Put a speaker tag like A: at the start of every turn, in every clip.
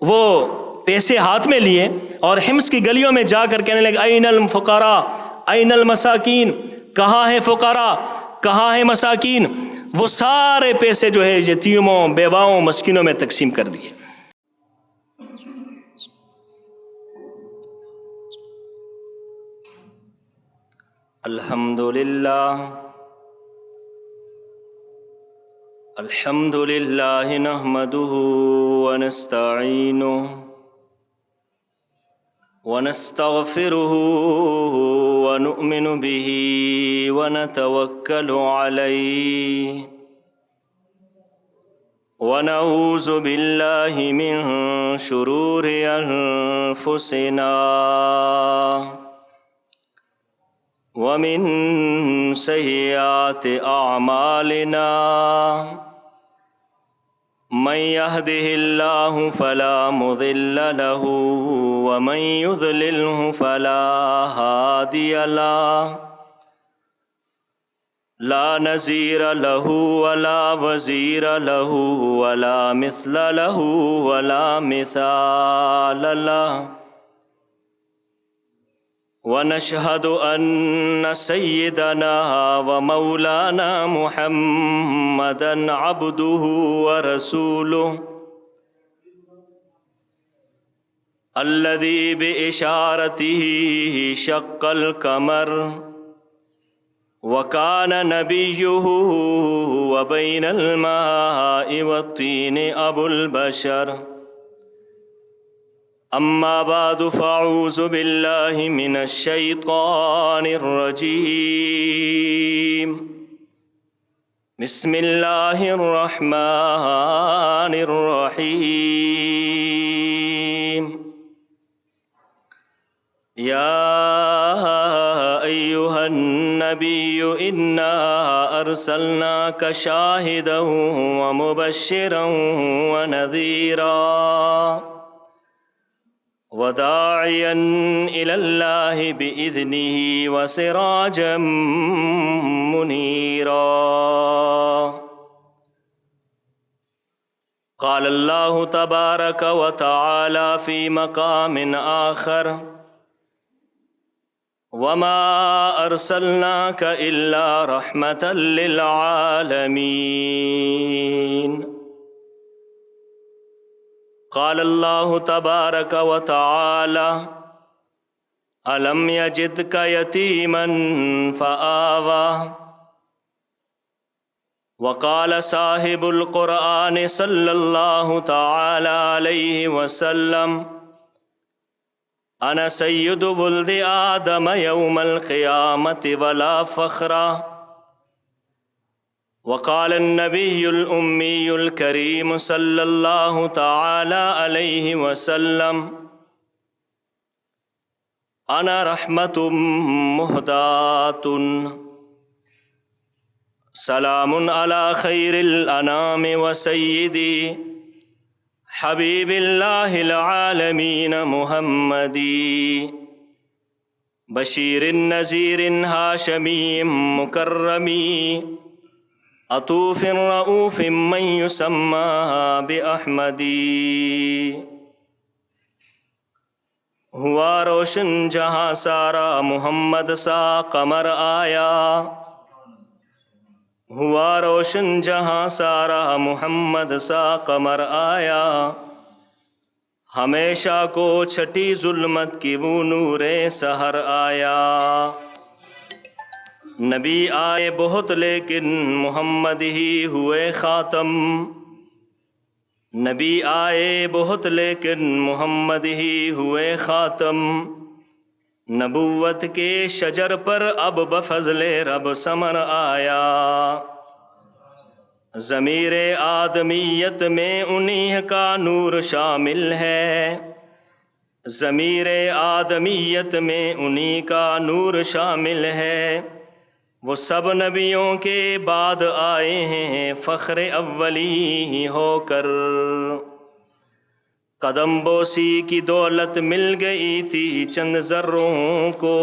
A: وہ پیسے ہاتھ میں لیے اور حمص کی گلیوں میں جا کر کہنے لگے این الفقراء این المساکین، کہاں ہیں فقراء، کہاں ہیں مساکین. وہ سارے پیسے جو ہے یتیموں، بیواؤں، مسکینوں میں تقسیم کر دیے. الحمد للہ نحمده ونستعینه ونستغفره ونؤمن به ونتوکل علیہ ونعوذ باللہ من شرور انفسنا ومن سیئات اعمالنا من يهده الله فلا مضل له ومن يضلله فلا هادي له لا نظير له ولا وزير له ولا مثل له ولا مثال له ونشهد أن سيدنا ومولانا محمدا عبده ورسوله الذي بإشارته شق القمر وكان نبيه وبين الماء والطين أبو البشر. اما بعد فاعوذ باللہ من الشیطان الرجیم. بسم اللہ الرحمن الرحیم. یا ایہا النبی انا ارسلناک شاہدا ومبشرا ونذیرا وداعیا الی اللہ بإذنہ وسراجا منیرا. قال اللہ تبارک وتعالی فی مقام آخر وما ارسلناک الا رحمة للعالمین. قال اللہ تبارک وتعالی الم یجدک یتیما فآوی. وقال صاحب القرآن صلی اللہ تعالی علیہ وسلم انا سید ولد آدم یوم القیامت ولا فخر. وقال النبی الأمی الکریم صلی اللہ تعالی علیہ وسلم انا رحمت مہدات. سلام علی خیر الانام وسیدی حبیب اللہ العالمین محمدی بشیر نذیر ہاشمی مکرمی عطوف رؤوف من یسمى بأحمدی. ہوا روشن جہاں سارا محمد سا قمر آیا. ہوا روشن جہاں سارا محمد سا قمر آیا. ہمیشہ کو چھٹی ظلمت کی وہ نور سحر آیا. نبی آئے بہت لیکن محمد ہی ہوئے خاتم. نبی آئے بہت لیکن محمد ہی ہوئے خاتم. نبوت کے شجر پر اب بفضل رب ثمر آیا. ضمیر آدمیت میں انہی کا نور شامل ہے. ضمیر آدمیت میں انہی کا نور شامل ہے. وہ سب نبیوں کے بعد آئے ہیں فخر اولی ہو کر. قدم بوسی کی دولت مل گئی تھی چند ذروں کو.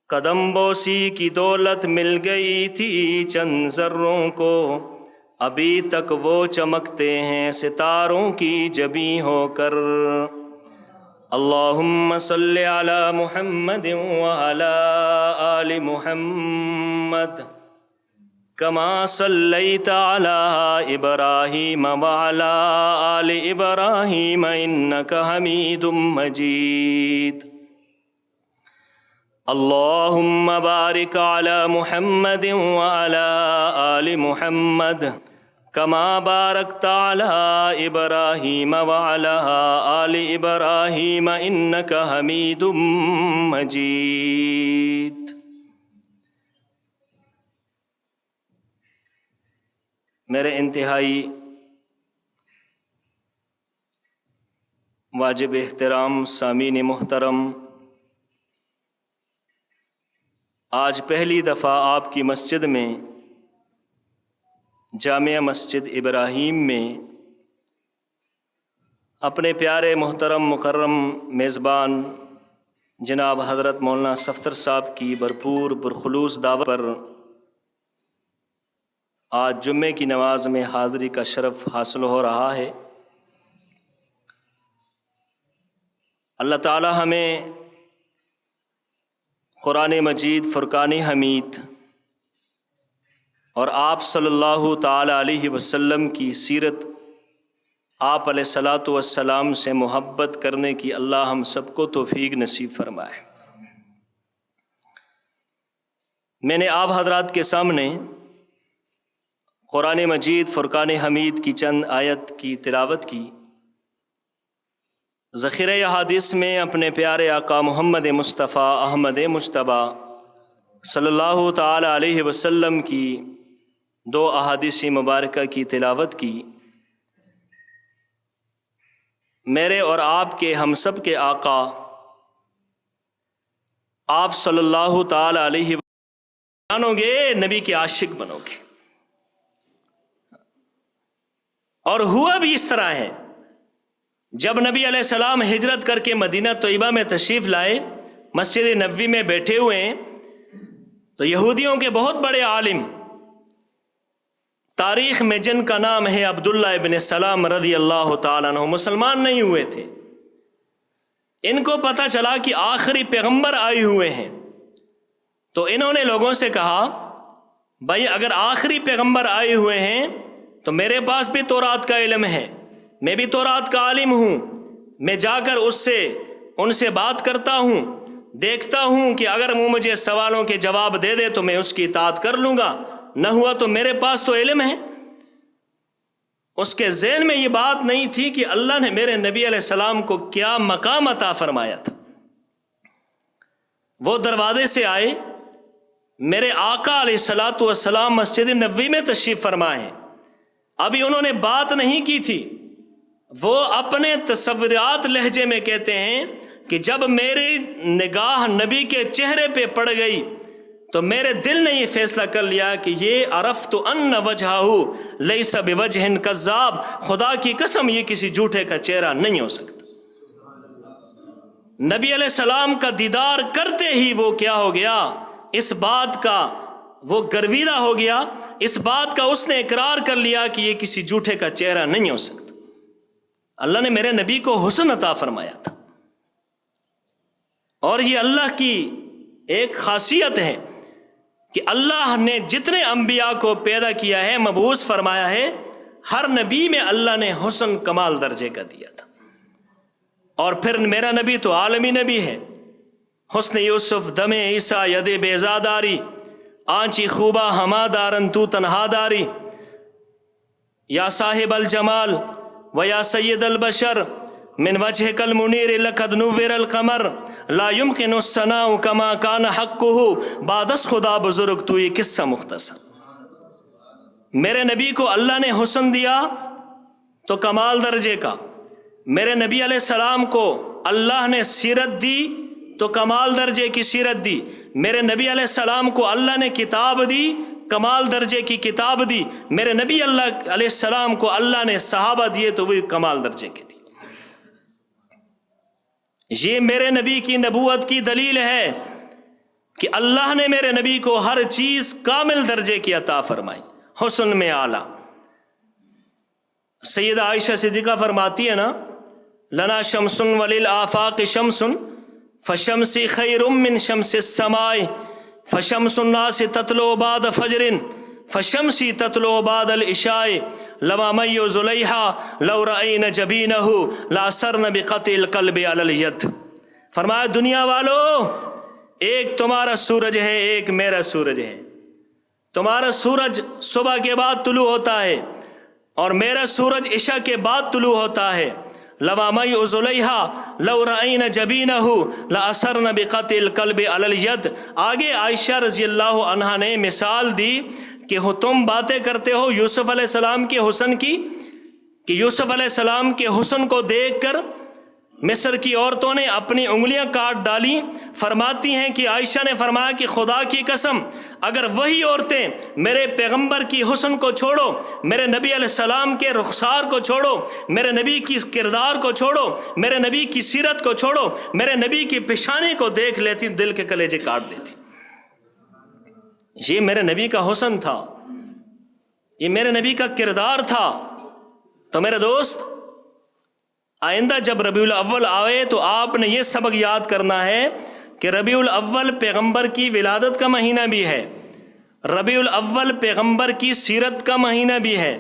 A: قدم بوسی کی دولت مل گئی تھی چند ذروں کو. ابھی تک وہ چمکتے ہیں ستاروں کی جبیں ہو کر۔ اللہم صلی علی محمد وعلی آل محمد کما صلیت علی ابراہیم وعلی آل ابراہیم انک حمید مجید۔ اللہم بارک علی محمد وعلی آل محمد کما بارکت علی ابراہیم وعلی آل ابراہیم انک حمید مجید۔ میرے انتہائی واجب احترام سامعین محترم، آج پہلی دفعہ آپ کی مسجد میں، جامعہ مسجد ابراہیم میں، اپنے پیارے محترم مکرم میزبان جناب حضرت مولانا صفدر صاحب کی بھرپور پرخلوص دعوت پر آج جمعے کی نماز میں حاضری کا شرف حاصل ہو رہا ہے۔ اللہ تعالی ہمیں قرآن مجید، فرقان حمید اور آپ صلی اللہ تعالی علیہ وسلم کی سیرت، آپ علیہ الصلاۃ والسلام سے محبت کرنے کی اللہ ہم سب کو توفیق نصیب فرمائے۔ میں نے آپ حضرات کے سامنے قرآن مجید فرقان حمید کی چند آیت کی تلاوت کی۔ ذخیرہ احادیث میں اپنے پیارے آقا محمد مصطفیٰ احمد مجتبیٰ صلی اللہ تعالی علیہ وسلم کی 2 احادیث مبارکہ کی تلاوت کی۔ میرے اور آپ کے، ہم سب کے آقا آپ صلی اللہ تعالی علیہ وسلم جانو گے، نبی کے عاشق بنو گے۔ اور ہوا بھی اس طرح ہے، جب نبی علیہ السلام ہجرت کر کے مدینہ طیبہ میں تشریف لائے، مسجد نبوی میں بیٹھے ہوئے ہیں، تو یہودیوں کے بہت بڑے عالم تاریخ میں جن کا نام ہے عبداللہ ابن سلام رضی اللہ تعالیٰ عنہ، مسلمان نہیں ہوئے تھے۔ ان کو پتہ چلا کہ آخری پیغمبر آئے ہوئے ہیں، تو انہوں نے لوگوں سے کہا بھائی اگر آخری پیغمبر آئے ہوئے ہیں تو میرے پاس بھی تورات کا علم ہے، میں بھی تورات کا عالم ہوں، میں جا کر ان سے بات کرتا ہوں، دیکھتا ہوں کہ اگر وہ مجھے سوالوں کے جواب دے دے تو میں اس کی اطاعت کر لوں گا، نہ ہوا تو میرے پاس تو علم ہے۔ اس کے ذہن میں یہ بات نہیں تھی کہ اللہ نے میرے نبی علیہ السلام کو کیا مقام عطا فرمایا تھا۔ وہ دروازے سے آئے، میرے آقا علیہ الصلاۃ والسلام مسجد نبوی میں تشریف فرما ہے، ابھی انہوں نے بات نہیں کی تھی۔ وہ اپنے تصورات لہجے میں کہتے ہیں کہ جب میری نگاہ نبی کے چہرے پہ پڑ گئی تو میرے دل نے یہ فیصلہ کر لیا کہ یہ عرفت ان وجہہ لیس بوجہ کذاب، خدا کی قسم یہ کسی جھوٹے کا چہرہ نہیں ہو سکتا۔ نبی علیہ السلام کا دیدار کرتے ہی وہ کیا ہو گیا، اس بات کا وہ گرویدہ ہو گیا، اس بات کا اس نے اقرار کر لیا کہ یہ کسی جھوٹے کا چہرہ نہیں ہو سکتا۔ اللہ نے میرے نبی کو حسن عطا فرمایا تھا، اور یہ اللہ کی ایک خاصیت ہے کہ اللہ نے جتنے انبیاء کو پیدا کیا ہے، مبعوث فرمایا ہے، ہر نبی میں اللہ نے حسن کمال درجے کا دیا تھا۔ اور پھر میرا نبی تو عالمی نبی ہے، حسن یوسف دم عیسیٰ ید بیزاداری، آنچی خوبہ ہما دارن تو تنہا داری، یا صاحب الجمال و یا سید البشر من وجهك المنیر لقد نور القمر لا يمكن الثناء كما كان حقه بعد از خدا بزرگ تو، یہ قصہ مختصر۔ میرے نبی کو اللہ نے حسن دیا تو کمال درجے کا، میرے نبی علیہ السلام کو اللہ نے سیرت دی تو کمال درجے کی سیرت دی، میرے نبی علیہ السلام کو اللہ نے کتاب دی، کمال درجے کی کتاب دی، میرے نبی اللہ علیہ السلام کو اللہ نے صحابہ دیے تو وہ کمال درجے کے دی۔ یہ میرے نبی کی نبوت کی دلیل ہے کہ اللہ نے میرے نبی کو ہر چیز کامل درجے کی عطا فرمائی، حسن میں اعلیٰ۔ سیدہ عائشہ صدیقہ فرماتی ہے نا، لنا شمسن ولیل آفاق شمسن فشمسی خیر من شمس السماء فشمس الناس تطلع بعد فجر فشمسی تطلع بعد العشاء لما میو زلیحا لو رأین جبینہ لأثرن بقطع القلب علی الید۔ فرمایا دنیا والو، ایک تمہارا سورج ہے، ایک میرا سورج ہے۔ تمہارا سورج صبح کے بعد طلوع ہوتا ہے اور میرا سورج عشاء کے بعد طلوع ہوتا ہے۔ لما میو زلیحا لو رأین جبینہ لأثرن بقطع القلب علی الید۔ آگے عائشہ رضی اللہ عنہا نے مثال دی کہ تم باتیں کرتے ہو یوسف علیہ السلام کے حسن کی، کہ یوسف علیہ السلام کے حسن کو دیکھ کر مصر کی عورتوں نے اپنی انگلیاں کاٹ ڈالی۔ فرماتی ہیں کہ عائشہ نے فرمایا کہ خدا کی قسم اگر وہی عورتیں میرے پیغمبر کی حسن کو چھوڑو، میرے نبی علیہ السلام کے رخسار کو چھوڑو، میرے نبی کی کردار کو چھوڑو، میرے نبی کی سیرت کو چھوڑو، میرے نبی کی پیشانی کو دیکھ لیتی، دل کے کلیجے کاٹ دیتی۔ یہ میرے نبی کا حسن تھا، یہ میرے نبی کا کردار تھا۔ تو میرے دوست، آئندہ جب ربیع الاول آئے تو آپ نے یہ سبق یاد کرنا ہے کہ ربیع الاول پیغمبر کی ولادت کا مہینہ بھی ہے، ربیع الاول پیغمبر کی سیرت کا مہینہ بھی ہے،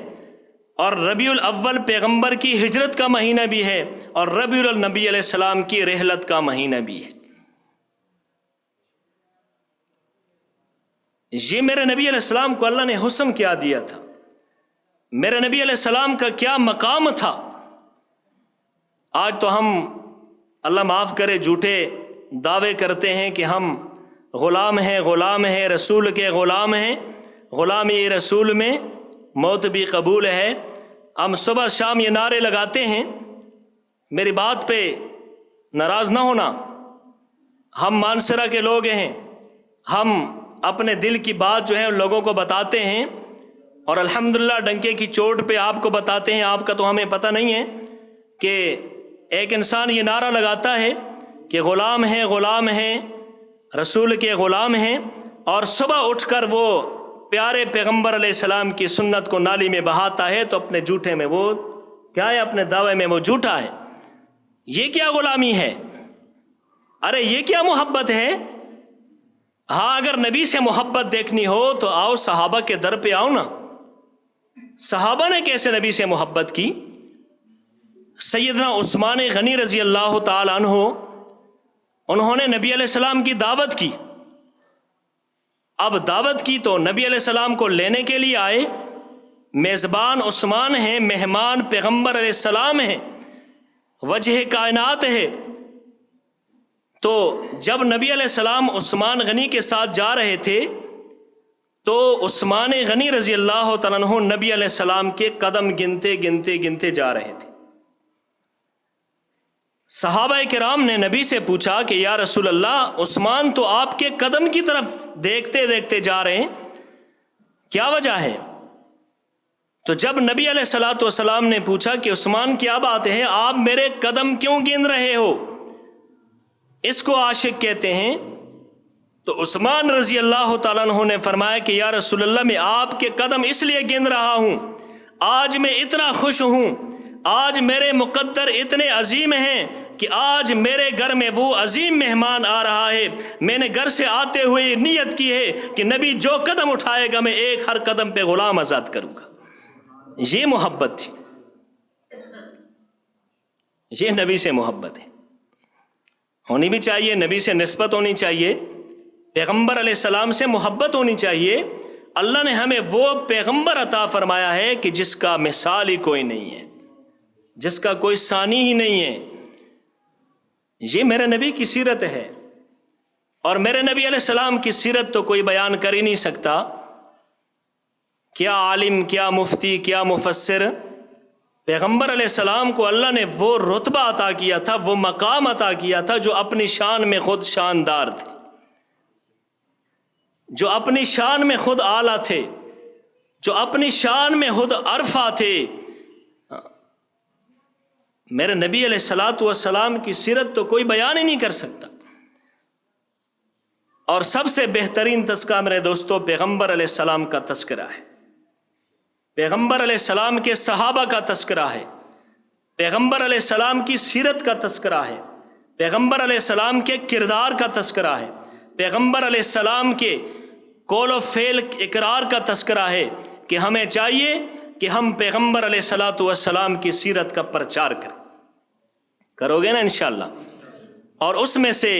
A: اور ربیع الاول پیغمبر کی ہجرت کا مہینہ بھی ہے، اور ربیع النبی علیہ السلام کی رحلت کا مہینہ بھی ہے۔ یہ میرے نبی علیہ السلام کو اللہ نے حسن کیا دیا تھا، میرے نبی علیہ السلام کا کیا مقام تھا۔ آج تو ہم، اللہ معاف کرے، جھوٹے دعوے کرتے ہیں کہ ہم غلام ہیں، رسول کے غلام ہیں، غلامی رسول میں موت بھی قبول ہے۔ ہم صبح شام یہ نعرے لگاتے ہیں، میری بات پہ ناراض نہ ہونا، ہم مانسرا کے لوگ ہیں، ہم اپنے دل کی بات جو ہے ان لوگوں کو بتاتے ہیں، اور الحمدللہ ڈنکے کی چوٹ پہ آپ کو بتاتے ہیں۔ آپ کا تو ہمیں پتہ نہیں ہے کہ ایک انسان یہ نعرہ لگاتا ہے کہ غلام ہیں، رسول کے غلام ہیں، اور صبح اٹھ کر وہ پیارے پیغمبر علیہ السلام کی سنت کو نالی میں بہاتا ہے، تو اپنے جھوٹے میں وہ کیا ہے، اپنے دعوے میں وہ جھوٹا ہے۔ یہ کیا غلامی ہے؟ ارے یہ کیا محبت ہے؟ ہاں، اگر نبی سے محبت دیکھنی ہو تو آؤ صحابہ کے در پہ آؤ نا۔ صحابہ نے کیسے نبی سے محبت کی؟ سیدنا عثمان غنی رضی اللہ تعالی عنہ، انہوں نے نبی علیہ السلام کی دعوت کی۔ اب دعوت کی تو نبی علیہ السلام کو لینے کے لیے آئے، میزبان عثمان ہیں، مہمان پیغمبر علیہ السلام ہیں، وجہ کائنات ہے۔ تو جب نبی علیہ السلام عثمان غنی کے ساتھ جا رہے تھے تو عثمان غنی رضی اللہ تعالیٰ عنہ نبی علیہ السلام کے قدم گنتے جا رہے تھے۔ صحابہ کرام نے نبی سے پوچھا کہ یا رسول اللہ، عثمان تو آپ کے قدم کی طرف دیکھتے جا رہے ہیں، کیا وجہ ہے؟ تو جب نبی علیہ الصلوۃ والسلام نے پوچھا کہ عثمان کیا بات ہے، آپ میرے قدم کیوں گن رہے ہو، اس کو عاشق کہتے ہیں، تو عثمان رضی اللہ تعالیٰ عنہ نے فرمایا کہ یا رسول اللہ، میں آپ کے قدم اس لیے گن رہا ہوں، آج میں اتنا خوش ہوں، آج میرے مقدر اتنے عظیم ہیں کہ آج میرے گھر میں وہ عظیم مہمان آ رہا ہے۔ میں نے گھر سے آتے ہوئے نیت کی ہے کہ نبی جو قدم اٹھائے گا میں ایک ہر قدم پہ غلام آزاد کروں گا۔ یہ محبت تھی، یہ نبی سے محبت ہے، ہونی بھی چاہیے، نبی سے نسبت ہونی چاہیے، پیغمبر علیہ السلام سے محبت ہونی چاہیے۔ اللہ نے ہمیں وہ پیغمبر عطا فرمایا ہے کہ جس کا مثال ہی کوئی نہیں ہے، جس کا کوئی ثانی ہی نہیں ہے۔ یہ میرے نبی کی سیرت ہے، اور میرے نبی علیہ السلام کی سیرت تو کوئی بیان کر ہی نہیں سکتا۔ کیا عالم، کیا مفتی، کیا مفسر، پیغمبر علیہ السلام کو اللہ نے وہ رتبہ عطا کیا تھا، وہ مقام عطا کیا تھا جو اپنی شان میں خود شاندار تھے، جو اپنی شان میں خود اعلیٰ تھے، جو اپنی شان میں خود عرفہ تھے۔ میرے نبی علیہ الصلوۃ والسلام کی سیرت تو کوئی بیان ہی نہیں کر سکتا۔ اور سب سے بہترین تذکرہ میرے دوستو پیغمبر علیہ السلام کا تذکرہ ہے۔ پیغمبر علیہ السلام کے صحابہ کا تذکرہ ہے، پیغمبر علیہ السلام کی سیرت کا تذکرہ ہے، پیغمبر علیہ السلام کے کردار کا تذکرہ ہے، پیغمبر علیہ السلام کے قول و فعل اقرار کا تذکرہ ہے کہ ہمیں چاہیے کہ ہم پیغمبر علیہ السلام کی سیرت کا پرچار کریں۔ کرو گے نا انشاءاللہ؟ اور اس میں سے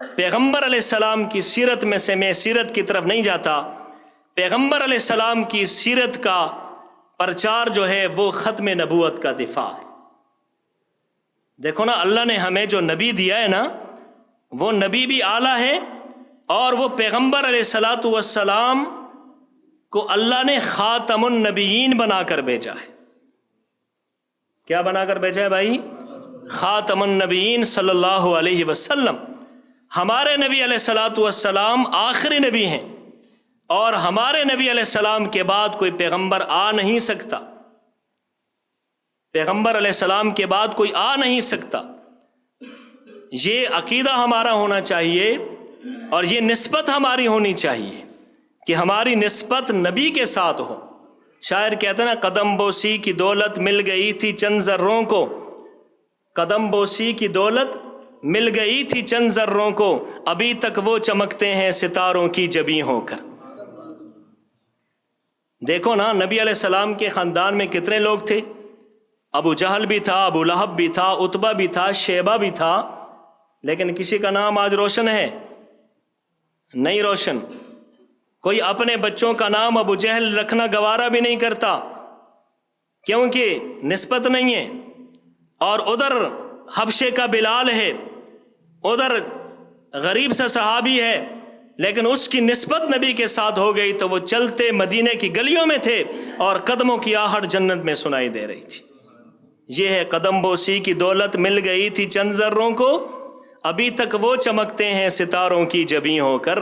A: پیغمبر علیہ السلام کی سیرت میں سے میں سیرت کی طرف نہیں جاتا، پیغمبر علیہ السلام کی سیرت کا پرچار جو ہے وہ ختم نبوت کا دفاع ہے۔ دیکھو نا، اللہ نے ہمیں جو نبی دیا ہے نا، وہ نبی بھی اعلیٰ ہے، اور وہ پیغمبر علیہ السلام کو اللہ نے خاتم النبیین بنا کر بھیجا ہے۔ کیا بنا کر بھیجا ہے بھائی؟ خاتم النبیین صلی اللہ علیہ وسلم۔ ہمارے نبی علیہ السلام آخری نبی ہیں، اور ہمارے نبی علیہ السلام کے بعد کوئی پیغمبر آ نہیں سکتا، پیغمبر علیہ السلام کے بعد کوئی آ نہیں سکتا۔ یہ عقیدہ ہمارا ہونا چاہیے، اور یہ نسبت ہماری ہونی چاہیے کہ ہماری نسبت نبی کے ساتھ ہو۔ شاعر کہتے ہیں نا، قدم بوسی کی دولت مل گئی تھی چند ذروں کو، قدم بوسی کی دولت مل گئی تھی چند ذروں کو، ابھی تک وہ چمکتے ہیں ستاروں کی جبیں ہو کر۔ دیکھو نا، نبی علیہ السلام کے خاندان میں کتنے لوگ تھے؟ ابو جہل بھی تھا، ابو لہب بھی تھا، عتبہ بھی تھا، شیبہ بھی تھا، لیکن کسی کا نام آج روشن ہے؟ نہیں روشن۔ کوئی اپنے بچوں کا نام ابو جہل رکھنا گوارا بھی نہیں کرتا، کیونکہ نسبت نہیں ہے۔ اور ادھر حبشے کا بلال ہے، ادھر غریب سا صحابی ہے، لیکن اس کی نسبت نبی کے ساتھ ہو گئی تو وہ چلتے مدینے کی گلیوں میں تھے اور قدموں کی آہٹ جنت میں سنائی دے رہی تھی۔ یہ ہے قدم بوسی کی دولت مل گئی تھی چند ذروں کو، ابھی تک وہ چمکتے ہیں ستاروں کی جبیں ہو کر۔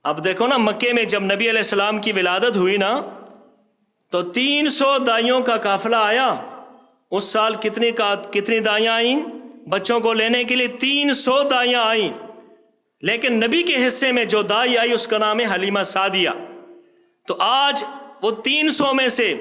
A: اب دیکھو نا، مکے میں جب نبی علیہ السلام کی ولادت ہوئی نا، تو 300 دائیوں کا قافلہ آیا۔ اس سال کتنی دائیاں آئیں بچوں کو لینے کے لیے؟ 300 دائیاں آئیں، لیکن نبی کے حصے میں جو دائی آئی اس کا نام ہے حلیمہ سعدیہ۔ تو آج وہ 300 میں سے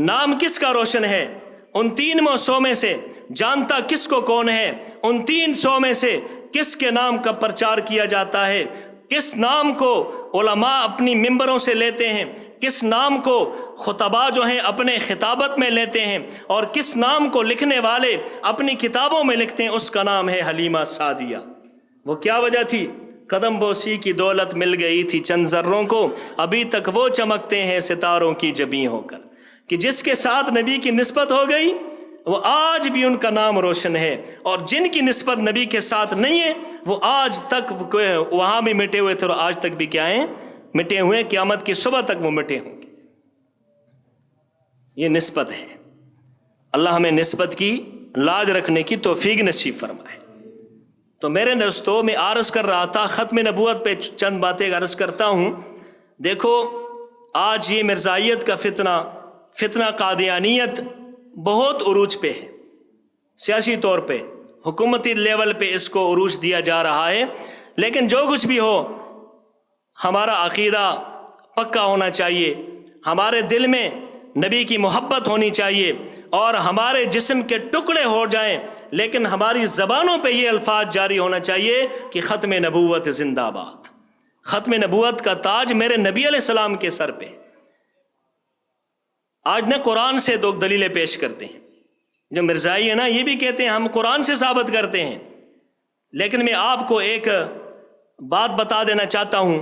A: نام کس کا روشن ہے؟ ان 300 میں سے جانتا کس کو کون ہے؟ ان 300 میں سے کس کے نام کا پرچار کیا جاتا ہے؟ کس نام کو علماء اپنی ممبروں سے لیتے ہیں؟ کس نام کو خطباء جو ہیں اپنے خطابت میں لیتے ہیں؟ اور کس نام کو لکھنے والے اپنی کتابوں میں لکھتے ہیں؟ اس کا نام ہے حلیمہ سعدیہ۔ وہ کیا وجہ تھی؟ قدم بوسی کی دولت مل گئی تھی چند ذروں کو، ابھی تک وہ چمکتے ہیں ستاروں کی جبیں ہو کر۔ کہ جس کے ساتھ نبی کی نسبت ہو گئی وہ آج بھی ان کا نام روشن ہے، اور جن کی نسبت نبی کے ساتھ نہیں ہے وہ آج تک وہاں بھی مٹے ہوئے تھے، اور آج تک بھی کیا ہیں؟ مٹے ہوئے، قیامت کی صبح تک وہ مٹے ہوں گے۔ یہ نسبت ہے۔ اللہ ہمیں نسبت کی لاج رکھنے کی توفیق نصیب فرمائے۔ تو میرے دوستو، میں عرض کر رہا تھا، ختم نبوت پہ چند باتیں عرض کرتا ہوں۔ دیکھو، آج یہ مرزائیت کا فتنہ قادیانیت بہت عروج پہ ہے، سیاسی طور پہ، حکومتی لیول پہ اس کو عروج دیا جا رہا ہے۔ لیکن جو کچھ بھی ہو، ہمارا عقیدہ پکا ہونا چاہیے، ہمارے دل میں نبی کی محبت ہونی چاہیے، اور ہمارے جسم کے ٹکڑے ہو جائیں لیکن ہماری زبانوں پہ یہ الفاظ جاری ہونا چاہیے کہ ختم نبوت زندہ باد۔ ختم نبوت کا تاج میرے نبی علیہ السلام کے سر پہ۔ آج نہ قرآن سے دو دلیلیں پیش کرتے ہیں، جو مرزائی ہے نا، یہ بھی کہتے ہیں ہم قرآن سے ثابت کرتے ہیں، لیکن میں آپ کو ایک بات بتا دینا چاہتا ہوں،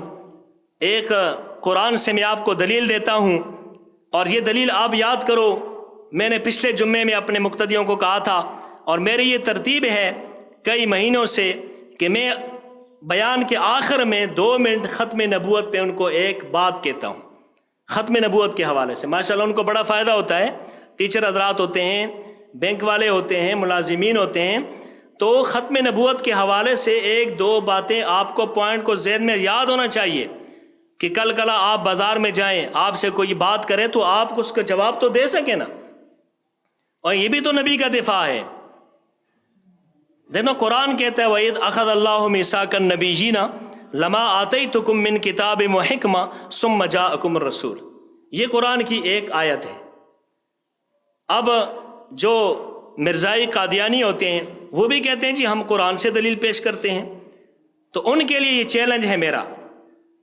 A: ایک قرآن سے میں آپ کو دلیل دیتا ہوں، اور یہ دلیل آپ یاد کرو۔ میں نے پچھلے جمعے میں اپنے مقتدیوں کو کہا تھا، اور میری یہ ترتیب ہے کئی مہینوں سے کہ میں بیان کے آخر میں 2 منٹ ختم نبوت پہ ان کو ایک بات کہتا ہوں، ختم نبوت کے حوالے سے۔ ماشاءاللہ ان کو بڑا فائدہ ہوتا ہے، ٹیچر حضرات ہوتے ہیں، بینک والے ہوتے ہیں، ملازمین ہوتے ہیں، تو ختم نبوت کے حوالے سے 1-2 باتیں آپ کو پوائنٹ کو ذہن میں یاد ہونا چاہیے کہ کل آپ بازار میں جائیں، آپ سے کوئی بات کرے تو آپ اس کا جواب تو دے سکیں نا۔ اور یہ بھی تو نبی کا دفاع ہے۔ دیکھو قرآن کہتا ہے وَإِذْ أَخَذَ اللَّهُ مِيثَاقَ النَّبِيِّينَ لما آتیتکم من کتاب و حکمہ ثم جاءکم الرسول، یہ قرآن کی ایک آیت ہے۔ اب جو مرزائی قادیانی ہوتے ہیں وہ بھی کہتے ہیں جی ہم قرآن سے دلیل پیش کرتے ہیں، تو ان کے لیے یہ چیلنج ہے میرا۔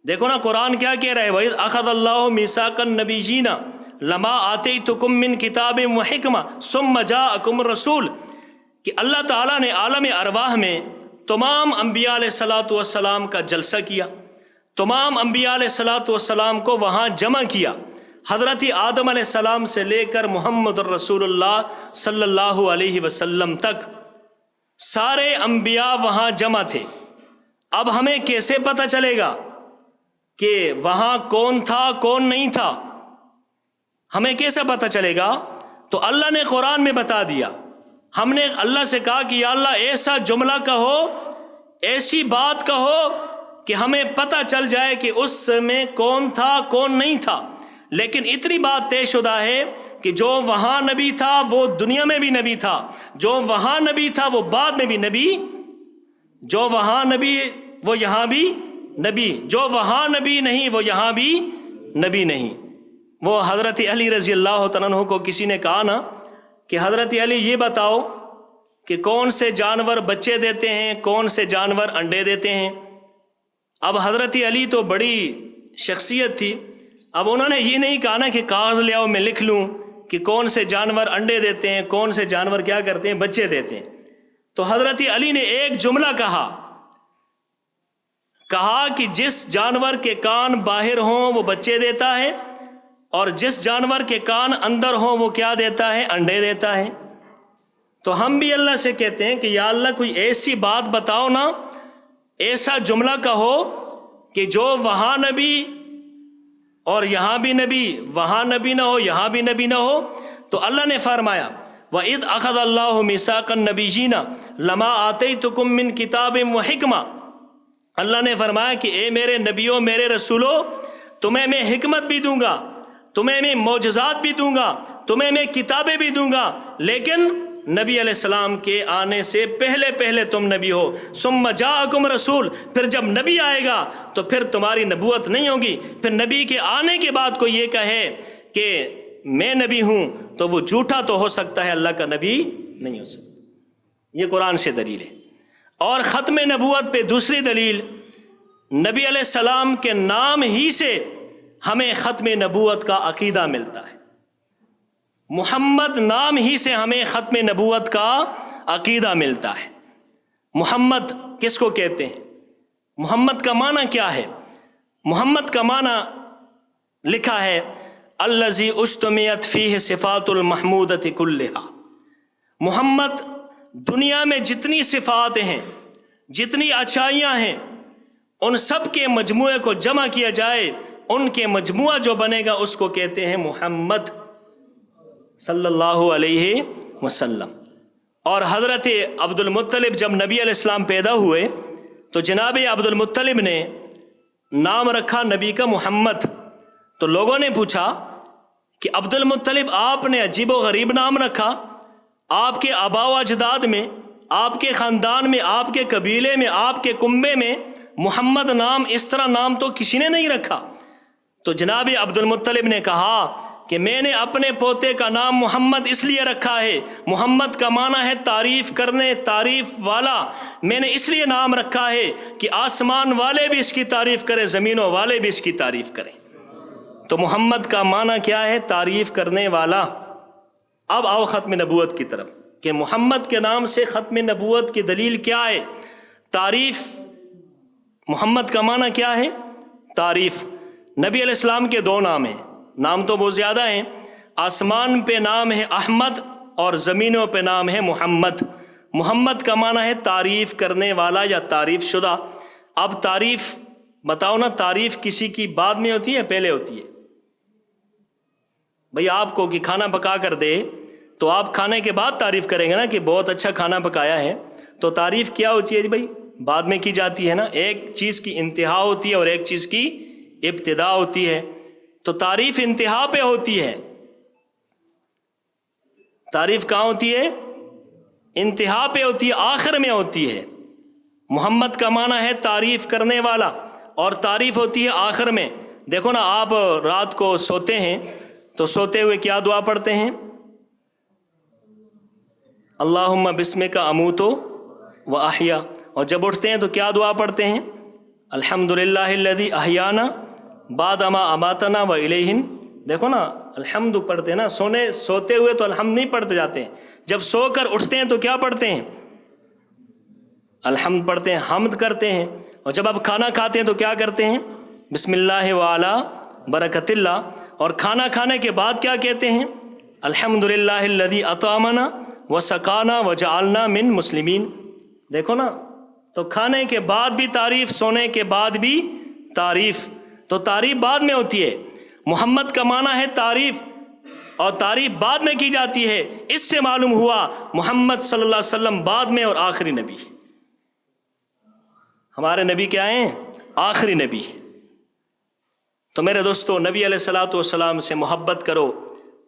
A: دیکھو نا قرآن کیا کہہ رہا ہے، وَإِذْ أَخَذَ اللَّهُ مِيثَاقَ النَّبِيِّينَ لَمَا آتَيْتُكُم مِّن كِتَابٍ وَحِكْمَةٍ ثُمَّ جَاءَكُمُ الرَّسُولُ، کہ اللہ تعالیٰ نے عالم ارواح میں تمام انبیاء علیہ الصلاۃ والسلام کا جلسہ کیا، تمام انبیاء علیہ الصلاۃ والسلام کو وہاں جمع کیا، حضرت آدم علیہ السلام سے لے کر محمد الرسول اللہ صلی اللہ علیہ وسلم تک سارے انبیاء وہاں جمع تھے۔ اب ہمیں کیسے پتہ چلے گا کہ وہاں کون تھا کون نہیں تھا؟ ہمیں کیسے پتہ چلے گا؟ تو اللہ نے قرآن میں بتا دیا۔ ہم نے اللہ سے کہا کہ یا اللہ ایسا جملہ کہو، ایسی بات کہو کہ ہمیں پتہ چل جائے کہ اس میں کون تھا کون نہیں تھا۔ لیکن اتنی بات طے شدہ ہے کہ جو وہاں نبی تھا وہ دنیا میں بھی نبی تھا، جو وہاں نبی تھا وہ بعد میں بھی نبی، جو وہاں نبی وہ یہاں بھی نبی، جو وہاں نبی نہیں وہ یہاں بھی نبی نہیں۔ وہ حضرت علی رضی اللہ تعالیٰ عنہ کو کسی نے کہا نا کہ حضرت علی یہ بتاؤ کہ کون سے جانور بچے دیتے ہیں، کون سے جانور انڈے دیتے ہیں۔ اب حضرت علی تو بڑی شخصیت تھی، اب انہوں نے یہ نہیں کہا نا کہ کاغذ لے آؤ میں لکھ لوں کہ کون سے جانور انڈے دیتے ہیں، کون سے جانور کیا کرتے ہیں، بچے دیتے ہیں۔ تو حضرت علی نے ایک جملہ کہا کہ جس جانور کے کان باہر ہوں وہ بچے دیتا ہے، اور جس جانور کے کان اندر ہوں وہ کیا دیتا ہے، انڈے دیتا ہے۔ تو ہم بھی اللہ سے کہتے ہیں کہ یا اللہ کوئی ایسی بات بتاؤ نا، ایسا جملہ کہو کہ جو وہاں نبی اور یہاں بھی نبی، وہاں نبی نہ ہو یہاں بھی نبی نہ ہو۔ تو اللہ نے فرمایا وَإِذْ أَخَذَ اللَّهُ مِيثَاقَ النَّبِيِّينَ لَمَا آتَيْتُكُم مِّن كِتَابٍ وَحِكْمَةٍ، اللہ نے فرمایا کہ اے میرے نبیوں میرے رسولوں، تمہیں میں حکمت بھی دوں گا، تمہیں میں معجزات بھی دوں گا، تمہیں میں کتابیں بھی دوں گا، لیکن نبی علیہ السلام کے آنے سے پہلے پہلے تم نبی ہو۔ ثم جاءکم رسول، پھر جب نبی آئے گا تو پھر تمہاری نبوت نہیں ہوگی۔ پھر نبی کے آنے کے بعد کوئی یہ کہے کہ میں نبی ہوں تو وہ جھوٹا تو ہو سکتا ہے، اللہ کا نبی نہیں ہو سکتا۔ یہ قرآن سے دلیل ہے۔ اور ختم نبوت پہ دوسری دلیل، نبی علیہ السلام کے نام ہی سے ہمیں ختم نبوت کا عقیدہ ملتا ہے۔ محمد نام ہی سے ہمیں ختم نبوت کا عقیدہ ملتا ہے۔ محمد کس کو کہتے ہیں؟ محمد کا معنی کیا ہے؟ محمد کا معنی لکھا ہے الذی اجتمعت فیہ صفات المحمودۃ کلھا۔ محمد دنیا میں جتنی صفات ہیں، جتنی اچھائیاں ہیں، ان سب کے مجموعے کو جمع کیا جائے، ان کے مجموعہ جو بنے گا اس کو کہتے ہیں محمد صلی اللہ علیہ وسلم۔ اور حضرت عبد المطلب جب نبی علیہ السلام پیدا ہوئے تو جناب عبد المطلب نے نام رکھا نبی کا محمد۔ تو لوگوں نے پوچھا کہ عبد المطلب آپ نے عجیب و غریب نام رکھا، آپ کے آباء و اجداد میں، آپ کے خاندان میں، آپ کے قبیلے میں، آپ کے کنبے میں محمد نام، اس طرح نام تو کسی نے نہیں رکھا۔ تو جناب عبد المطلب نے کہا کہ میں نے اپنے پوتے کا نام محمد اس لیے رکھا ہے، محمد کا معنی ہے تعریف کرنے، تعریف والا، میں نے اس لیے نام رکھا ہے کہ آسمان والے بھی اس کی تعریف کریں، زمینوں والے بھی اس کی تعریف کریں۔ تو محمد کا معنی کیا ہے؟ تعریف کرنے والا۔ اب آؤ ختم نبوت کی طرف کہ محمد کے نام سے ختم نبوت کی دلیل کیا ہے؟ تعریف۔ محمد کا معنی کیا ہے؟ تعریف۔ نبی علیہ السلام کے دو نام ہیں، نام تو بہت زیادہ ہیں، آسمان پہ نام ہے احمد اور زمینوں پہ نام ہے محمد۔ محمد کا معنی ہے تعریف کرنے والا یا تعریف شدہ۔ اب تعریف بتاؤ نا، تعریف کسی کی بعد میں ہوتی ہے پہلے ہوتی ہے؟ بھئی آپ کو کہ کھانا پکا کر دے تو آپ کھانے کے بعد تعریف کریں گے نا کہ بہت اچھا کھانا پکایا ہے، تو تعریف کیا ہوتی ہے بھئی؟ بعد میں کی جاتی ہے نا۔ ایک چیز کی انتہا ہوتی ہے اور ایک چیز کی ابتدا ہوتی ہے، تو تعریف انتہا پہ ہوتی ہے۔ تعریف کہاں ہوتی ہے؟ انتہا پہ ہوتی ہے، آخر میں ہوتی ہے۔ محمد کا معنی ہے تعریف کرنے والا، اور تعریف ہوتی ہے آخر میں۔ دیکھو نا، آپ رات کو سوتے ہیں تو سوتے ہوئے کیا دعا پڑھتے ہیں؟ اللہم بسمک اموت و احیا۔ اور جب اٹھتے ہیں تو کیا دعا پڑھتے ہیں؟ الحمدللہ الذی احیانا بعد ما اماتنا و الیہ۔ دیکھو نا، الحمد پڑھتے ہیں نا، سوتے ہوئے تو الحمد نہیں پڑھتے جاتے ہیں، جب سو کر اٹھتے ہیں تو کیا پڑھتے ہیں؟ الحمد پڑھتے ہیں، حمد کرتے ہیں۔ اور جب آپ کھانا کھاتے ہیں تو کیا کرتے ہیں؟ بسم اللہ وعلی برکت اللہ۔ اور کھانا کھانے کے بعد کیا کہتے ہیں؟ الحمدللہ الذی اطعمنا وسقانا وجعلنا من مسلمین۔ دیکھو نا، تو کھانے کے بعد بھی تعریف، سونے کے بعد بھی تعریف، تو تعریف بعد میں ہوتی ہے۔ محمد کا معنی ہے تعریف، اور تعریف بعد میں کی جاتی ہے۔ اس سے معلوم ہوا محمد صلی اللہ علیہ وسلم بعد میں اور آخری نبی۔ ہمارے نبی کیا ہیں؟ آخری نبی۔ تو میرے دوستو، نبی علیہ الصلوۃ والسلام سے محبت کرو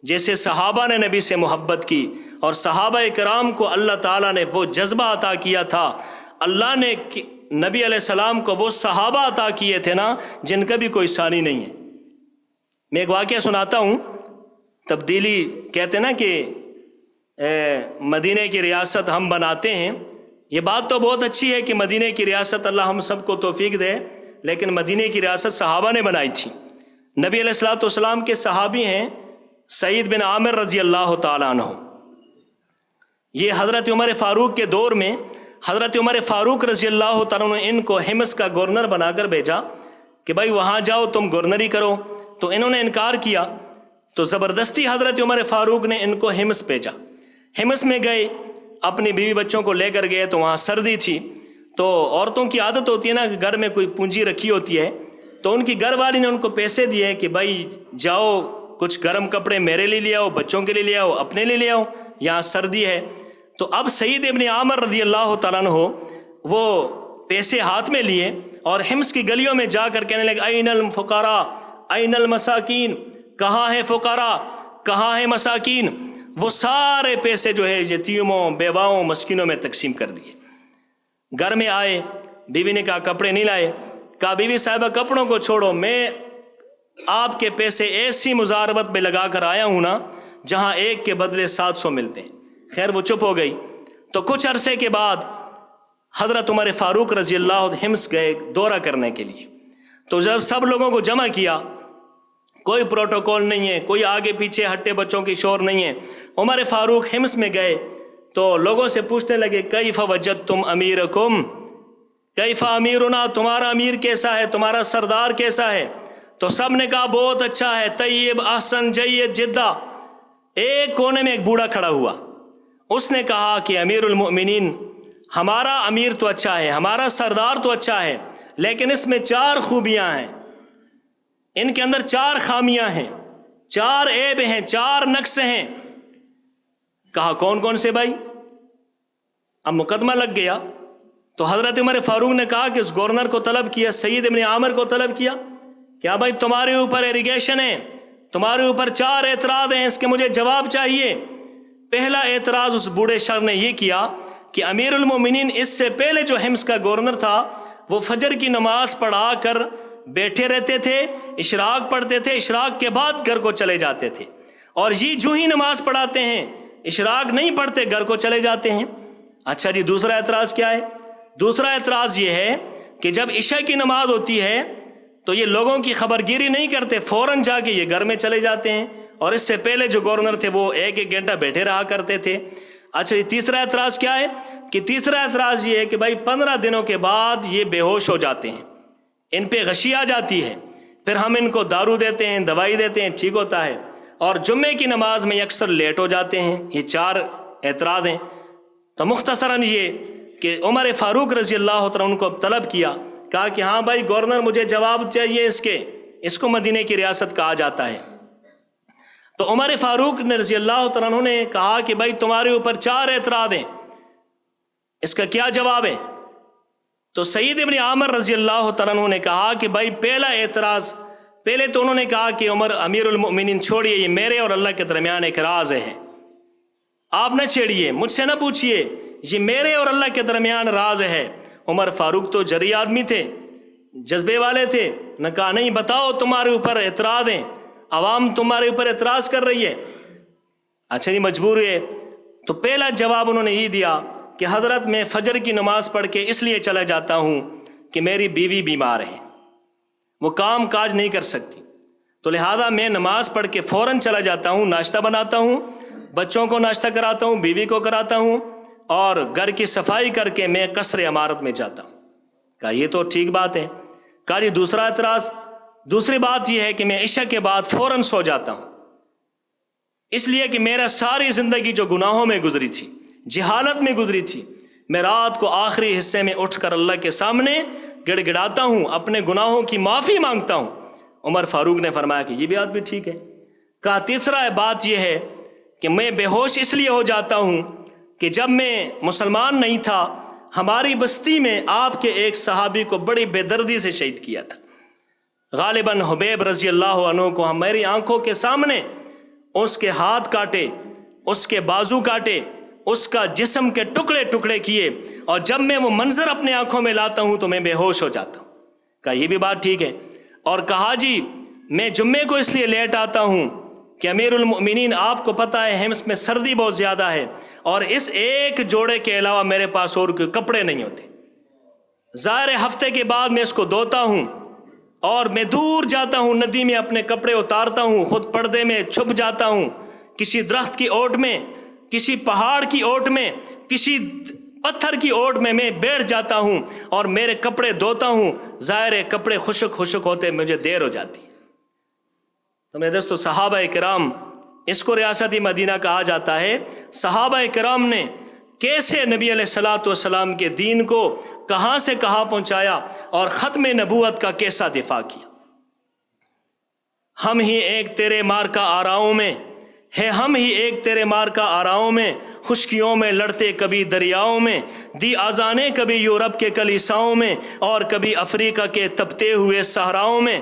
A: جیسے صحابہ نے نبی سے محبت کی، اور صحابہ کرام کو اللہ تعالیٰ نے وہ جذبہ عطا کیا تھا۔ اللہ نے نبی علیہ السلام کو وہ صحابہ عطا کیے تھے نا جن کا بھی کوئی ثانی نہیں ہے۔ میں ایک واقعہ سناتا ہوں۔ تبدیلی کہتے ہیں نا کہ مدینہ کی ریاست ہم بناتے ہیں۔ یہ بات تو بہت اچھی ہے کہ مدینہ کی ریاست اللہ ہم سب کو توفیق دے، لیکن مدینہ کی ریاست صحابہ نے بنائی تھی۔ نبی علیہ الصلوۃ والسلام کے صحابی ہیں سعید بن عامر رضی اللہ تعالیٰ عنہ۔ یہ حضرت عمر فاروق کے دور میں حضرت عمر فاروق رضی اللہ تعالیٰ عنہ نے ان کو حمص کا گورنر بنا کر بھیجا کہ بھائی وہاں جاؤ، تم گورنری کرو۔ تو انہوں نے انکار کیا، تو زبردستی حضرت عمر فاروق نے ان کو حمص بھیجا۔ حمص میں گئے، اپنی بیوی بچوں کو لے کر گئے، تو وہاں سردی تھی۔ تو عورتوں کی عادت ہوتی ہے نا کہ گھر میں کوئی پونجی رکھی ہوتی ہے، تو ان کی گھر والی نے ان کو پیسے دیے کہ بھائی جاؤ، کچھ گرم کپڑے میرے لیے لے آؤ، بچوں کے لیے لے آؤ، اپنے لیے لے آؤ، یہاں سردی ہے۔ تو اب سعید ابن عامر رضی اللہ تعالیٰ عنہ وہ پیسے ہاتھ میں لیے اور حمص کی گلیوں میں جا کر کہنے لگے این الفقراء این المساکین، کہاں ہے فقراء، کہاں ہے مساکین۔ وہ سارے پیسے جو ہے یتیموں، بیواؤں، مسکینوں میں تقسیم کر دیے۔ گھر میں آئے، بیوی نے کہا کپڑے نہیں لائے، کہا بیوی صاحبہ کپڑوں کو چھوڑو، میں آپ کے پیسے ایسی مزاربت میں لگا کر آیا ہوں نا جہاں ایک کے بدلے 700 ملتے ہیں۔ خیر وہ چپ ہو گئی۔ تو کچھ عرصے کے بعد حضرت عمر فاروق رضی اللہ عنہ حمص گئے دورہ کرنے کے لیے۔ تو جب سب لوگوں کو جمع کیا، کوئی پروٹوکول نہیں ہے، کوئی آگے پیچھے ہٹے بچوں کی شور نہیں ہے، عمر فاروق حمص میں گئے تو لوگوں سے پوچھنے لگے کیف وجدتم امیرکم، کیف امیرنا، تمہارا امیر کیسا ہے، تمہارا سردار کیسا ہے؟ تو سب نے کہا بہت اچھا ہے، طیب، احسن، جید جدہ۔ ایک کونے میں ایک بوڑھا کھڑا ہوا، اس نے کہا کہ امیر المؤمنین، ہمارا امیر تو اچھا ہے، ہمارا سردار تو اچھا ہے، لیکن اس میں 4 خوبیاں ہیں، ان کے اندر 4 خامیاں ہیں، 4 عیب ہیں، 4 نقص ہیں۔ کہا کون کون سے بھائی؟ اب مقدمہ لگ گیا۔ تو حضرت عمر فاروق نے کہا کہ اس گورنر کو طلب کیا، سعید ابن عامر کو طلب کیا، کیا بھائی تمہارے اوپر ایریگیشن ہے، تمہارے اوپر 4 اعتراض ہیں، اس کے مجھے جواب چاہیے۔ پہلا اعتراض اس بوڑھے شخص نے یہ کیا کہ امیر المومنین اس سے پہلے جو حمص کا گورنر تھا وہ فجر کی نماز پڑھا کر بیٹھے رہتے تھے، اشراق پڑھتے تھے، اشراق کے بعد گھر کو چلے جاتے تھے، اور یہ جو ہی نماز پڑھاتے ہیں اشراق نہیں پڑھتے، گھر کو چلے جاتے ہیں۔ اچھا جی، دوسرا اعتراض کیا ہے؟ دوسرا اعتراض یہ ہے کہ جب عشاء کی نماز ہوتی ہے تو یہ لوگوں کی خبرگیری نہیں کرتے، فوراً جا کے یہ گھر میں چلے جاتے ہیں، اور اس سے پہلے جو گورنر تھے وہ 1-1 گھنٹہ بیٹھے رہا کرتے تھے۔ اچھا یہ تیسرا اعتراض کیا ہے؟ کہ تیسرا اعتراض یہ ہے کہ بھائی 15 دنوں کے بعد یہ بے ہوش ہو جاتے ہیں، ان پہ غشی آ جاتی ہے، پھر ہم ان کو دارو دیتے ہیں، دوائی دیتے ہیں، ٹھیک ہوتا ہے، اور جمعے کی نماز میں اکثر لیٹ ہو جاتے ہیں۔ یہ 4 اعتراض ہیں۔ تو مختصراً یہ کہ عمر فاروق رضی اللہ عنہ ان کو طلب کیا، کہا کہ ہاں بھائی گورنر مجھے جواب چاہیے، اس کو مدینہ کی ریاست کہا جاتا ہے۔ تو عمر فاروق رضی اللہ عنہ نے کہا کہ بھائی تمہارے اوپر 4 اعتراض ہیں، اس کا کیا جواب ہے؟ تو سعید ابن عامر رضی اللہ عنہ نے کہا کہ بھائی پہلا اعتراض، پہلے تو انہوں نے کہا کہ عمر امیر المؤمنین چھوڑیے، یہ میرے اور اللہ کے درمیان ایک راز ہے، آپ نہ چھیڑیے، مجھ سے نہ پوچھیے، یہ میرے اور اللہ کے درمیان راز ہے۔ عمر فاروق تو جری آدمی تھے، جذبے والے تھے، نہ کہا نہیں بتاؤ تمہارے اوپر اعتراض ہیں، عوام تمہارے اوپر اعتراض کر رہی ہے۔ اچھا جی مجبور ہوئے تو پہلا جواب انہوں نے یہ دیا کہ حضرت میں فجر کی نماز پڑھ کے اس لیے چلا جاتا ہوں کہ میری بیوی بیمار ہے، وہ کام کاج نہیں کر سکتی، تو لہٰذا میں نماز پڑھ کے فوراً چلا جاتا ہوں، ناشتہ بناتا ہوں، بچوں کو ناشتہ کراتا ہوں، بیوی کو کراتا ہوں، اور گھر کی صفائی کر کے میں قصر عمارت میں جاتا ہوں۔ کہا یہ تو ٹھیک بات ہے۔ کہا جی دوسرا اعتراض، دوسری بات یہ ہے کہ میں عشاء کے بعد فوراً سو جاتا ہوں، اس لیے کہ میرا ساری زندگی جو گناہوں میں گزری تھی، جہالت میں گزری تھی، میں رات کو آخری حصے میں اٹھ کر اللہ کے سامنے گڑ گڑاتا ہوں، اپنے گناہوں کی معافی مانگتا ہوں۔ عمر فاروق نے فرمایا کہ یہ بھی بات بھی ٹھیک ہے۔ کہا تیسرا بات یہ ہے کہ میں بے ہوش اس لیے ہو جاتا ہوں کہ جب میں مسلمان نہیں تھا، ہماری بستی میں آپ کے ایک صحابی کو بڑی بے دردی سے شہید کیا تھا، غالباً حبیب رضی اللہ عنہ کو ہماری آنکھوں کے سامنے اس کے ہاتھ کاٹے، اس کے بازو کاٹے، اس کا جسم کے ٹکڑے ٹکڑے کیے، اور جب میں وہ منظر اپنے آنکھوں میں لاتا ہوں تو میں بے ہوش ہو جاتا ہوں۔ کہا یہ بھی بات ٹھیک ہے۔ اور کہا جی میں جمعے کو اس لیے لیٹ آتا ہوں کہ امیر المؤمنین آپ کو پتہ ہے ہمس میں سردی بہت زیادہ ہے، اور اس ایک جوڑے کے علاوہ میرے پاس اور کوئی کپڑے نہیں ہوتے، ظاہر ہفتے کے بعد میں اس کو دھوتا ہوں اور میں دور جاتا ہوں، ندی میں اپنے کپڑے اتارتا ہوں، خود پردے میں چھپ جاتا ہوں، کسی درخت کی اوٹ میں، کسی پہاڑ کی اوٹ میں، کسی پتھر کی اوٹ میں بیٹھ جاتا ہوں اور میرے کپڑے دھوتا ہوں، ظاہر کپڑے خشک ہوتے مجھے دیر ہو جاتی ہے۔ تو میرے دوستو صحابہ کرام، اس کو ریاست مدینہ کہا جاتا ہے۔ صحابہ کرام نے کیسے نبی علیہ الصلوۃ والسلام کے دین کو کہاں سے کہاں پہنچایا اور ختم نبوت کا کیسا دفاع کیا۔ ہم ہی ایک تیرے مارکا آراؤں میں ہے، ہم ہی ایک تیرے مارکا آراؤں میں، خشکیوں میں لڑتے کبھی دریاؤں میں، دی آزانے کبھی یورپ کے کلیساؤں میں اور کبھی افریقہ کے تپتے ہوئے صحراؤں میں۔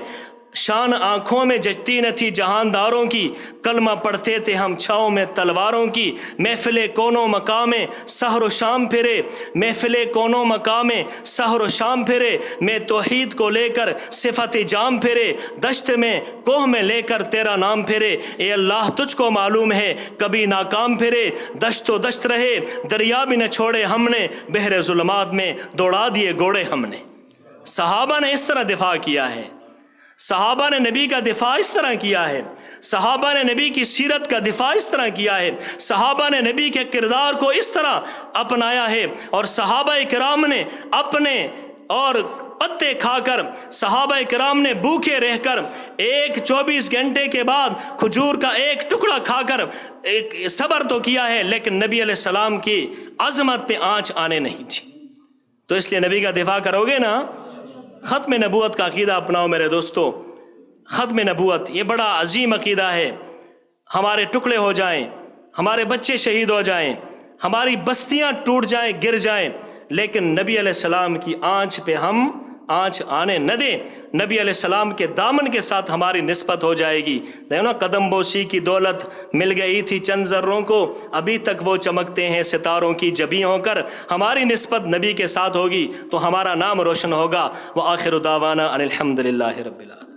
A: شان آنکھوں میں جچتی نہ تھی جہانداروں کی، کلمہ پڑھتے تھے ہم چھاؤں میں تلواروں کی۔ محفل کونوں مقامے سحر و شام پھرے، محفل کونوں مقامے سحر و شام پھرے، میں توحید کو لے کر صفت جام پھرے، دشت میں کوہ میں لے کر تیرا نام پھرے۔ اے اللہ تجھ کو معلوم ہے کبھی ناکام پھرے، دشت و دشت رہے دریا بھی نہ چھوڑے ہم نے، بحر ظلمات میں دوڑا دیے گھوڑے ہم نے۔ صحابہ نے اس طرح دفاع کیا ہے، صحابہ نے نبی کا دفاع اس طرح کیا ہے، صحابہ نے نبی کی سیرت کا دفاع اس طرح کیا ہے، صحابہ نے نبی کے کردار کو اس طرح اپنایا ہے، اور صحابہ کرام نے اپنے اور پتے کھا کر، صحابہ کرام نے بھوکے رہ کر، ایک 24 گھنٹے کے بعد کھجور کا ایک ٹکڑا کھا کر ایک صبر تو کیا ہے، لیکن نبی علیہ السلام کی عظمت پہ آنچ آنے نہیں تھی۔ تو اس لیے نبی کا دفاع کرو گے نا، ختم نبوت کا عقیدہ اپناؤ میرے دوستو۔ ختم نبوت یہ بڑا عظیم عقیدہ ہے۔ ہمارے ٹکڑے ہو جائیں، ہمارے بچے شہید ہو جائیں، ہماری بستیاں ٹوٹ جائیں، گر جائیں، لیکن نبی علیہ السلام کی آنچ پہ ہم آنچ آنے نہ دیں۔ نبی علیہ السلام کے دامن کے ساتھ ہماری نسبت ہو جائے گی۔ دیکھو نا، قدم بوسی کی دولت مل گئی تھی چند ذروں کو، ابھی تک وہ چمکتے ہیں ستاروں کی جبیں ہو کر۔ ہماری نسبت نبی کے ساتھ ہوگی تو ہمارا نام روشن ہوگا۔ وآخر دعوانا ان الحمد للہ رب العالمین۔